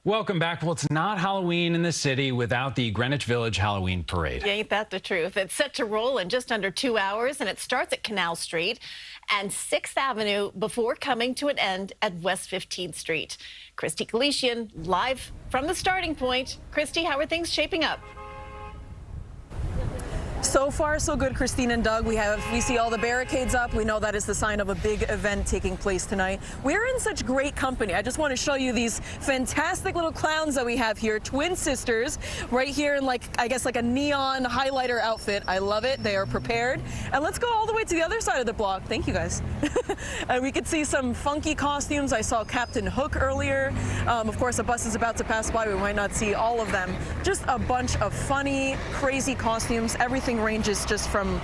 Welcome back. Well, it's not Halloween in the city without the Greenwich Village Halloween Parade. Ain't that the truth? It's set to roll in just under 2 hours, and it starts at Canal Street and 6th Avenue before coming to an end at West 15th Street. Kristie Keleshian live from the starting point. Kristie, how are things shaping up? So far, so good, Christine and Doug. We see all the barricades up. We know that is the sign of a big event taking place tonight. We're in such great company. I just want to show you these fantastic little clowns that we have here, twin sisters, right here in I guess like a neon highlighter outfit. I love it. They are prepared. And let's go all the way to the other side of the block. Thank you, guys. And we could see some funky costumes. I saw Captain Hook earlier. Of course, a bus is about to pass by. We might not see all of them. Just a bunch of funny, crazy costumes. Everything ranges just from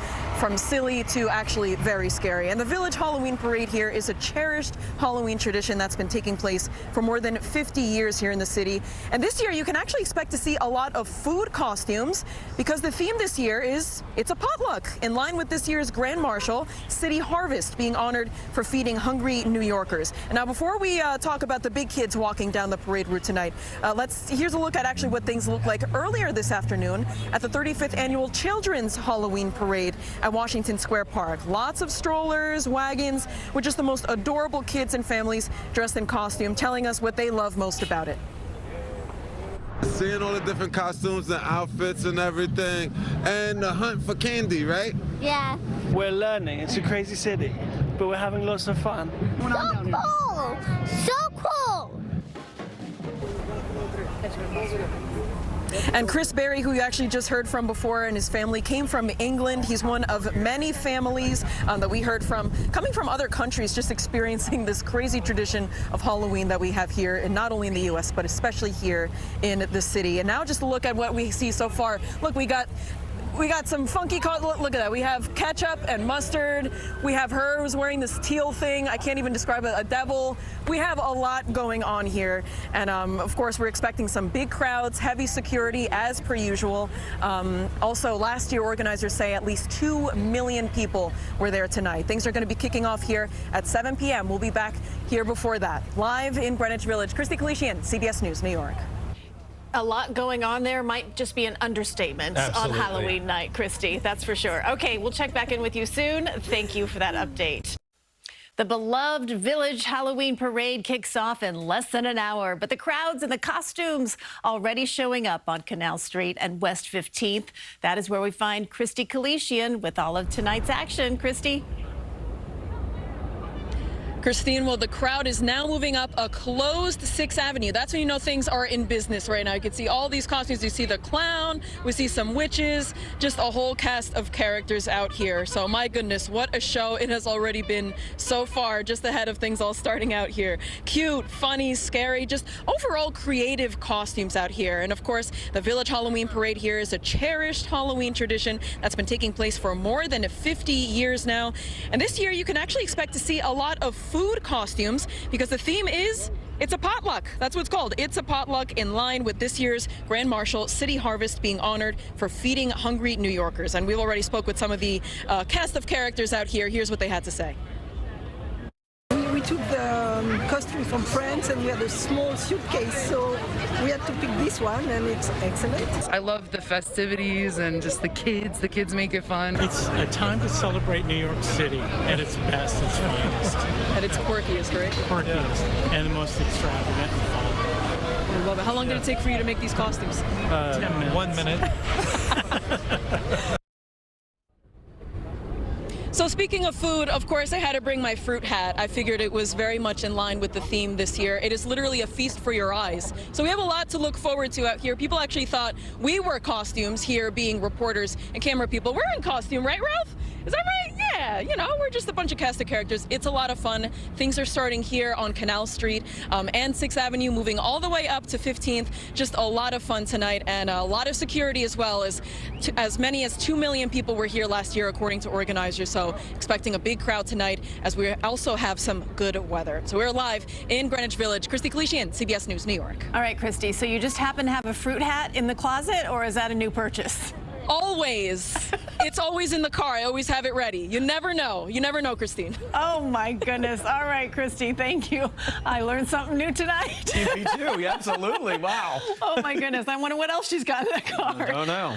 silly to actually very scary. And the Village Halloween Parade here is a cherished Halloween tradition that's been taking place for more than 50 years here in the city. And this year you can actually expect to see a lot of food costumes because the theme this year is it's a potluck, in line with this year's Grand Marshal City Harvest being honored for feeding hungry New Yorkers. And now before we talk about the big kids walking down the parade route tonight, here's a look at actually what things look like earlier this afternoon at the 35th Annual Children's Halloween Parade at Washington Square Park. Lots of strollers, wagons, with just the most adorable kids and families dressed in costume, telling us what they love most about it. Seeing all the different costumes and outfits and everything, and the hunt for candy, right? Yeah. We're learning. It's a crazy city, but we're having lots of fun. So cool! So cool! And Chris Berry, who you actually just heard from before, and his family came from England. He's one of many families that we heard from, coming from other countries, just experiencing this crazy tradition of Halloween that we have here, and not only in the U.S., but especially here in the city. And now just to look at what we see so far. Look, we got some funky, look at that. We have ketchup and mustard. We have her who's wearing this teal thing. I can't even describe it, a devil. We have a lot going on here. And of course, we're expecting some big crowds, heavy security as per usual. Also, last year, organizers say at least 2 million people were there tonight. Things are going to be kicking off here at 7 p.m. We'll be back here before that. Live in Greenwich Village, Kristie Keleshian, CBS News, New York. A lot going on there might just be an understatement. Absolutely. On Halloween night, Kristie, that's for sure. Okay, we'll check back in with you soon. Thank you for that update. The beloved Village Halloween Parade kicks off in less than an hour, but the crowds and the costumes already showing up on Canal Street and West 15th. That is where we find Kristie Keleshian with all of tonight's action. Kristie? Christine, well, the crowd is now moving up a closed 6th Avenue. That's when you know things are in business right now. You can see all these costumes. You see the clown, we see some witches, just a whole cast of characters out here. So my goodness, what a show it has already been so far, just ahead of things all starting out here. Cute, funny, scary, just overall creative costumes out here. And of course, the Village Halloween Parade here is a cherished Halloween tradition that's been taking place for more than 50 years now. And this year, you can actually expect to see a lot of food costumes because the theme is it's a potluck. That's what it's called. It's a potluck, in line with this year's Grand Marshal City Harvest being honored for feeding hungry New Yorkers. And we've already spoke with some of the cast of characters out here. Here's what they had to say. We took the costume from France and we had a small suitcase, so we had to pick this one, and it's excellent. I love the festivities and just the kids make it fun. It's a time to celebrate New York City at its best, its finest. At its quirkiest, right? Quirkiest and the most extravagant and fun. I love it. How long did it take for you to make these costumes? 10 minutes. 1 minute. So speaking of food, of course, I had to bring my fruit hat. I figured it was very much in line with the theme this year. It is literally a feast for your eyes. So we have a lot to look forward to out here. People actually thought we were costumes here, being reporters and camera people. We're in costume, right, Ralph? Is that right? Yeah, you know, we're just a bunch of cast of characters. It's a lot of fun. Things are starting here on Canal Street and 6th Avenue, moving all the way up to 15th. Just a lot of fun tonight, and a lot of security as well. As many as 2 million people were here last year, according to organizers. So expecting a big crowd tonight, as we also have some good weather. So we're live in Greenwich Village. Kristie Keleshian, CBS News, New York. All right, Kristie, so you just happen to have a fruit hat in the closet, or is that a new purchase? Always. It's always in the car. I always have it ready. You never know. You never know, Christine. Oh, my goodness. All right, Kristie, thank you. I learned something new tonight. Me too. Yeah, absolutely. Wow. Oh, my goodness. I wonder what else she's got in that car. I don't know.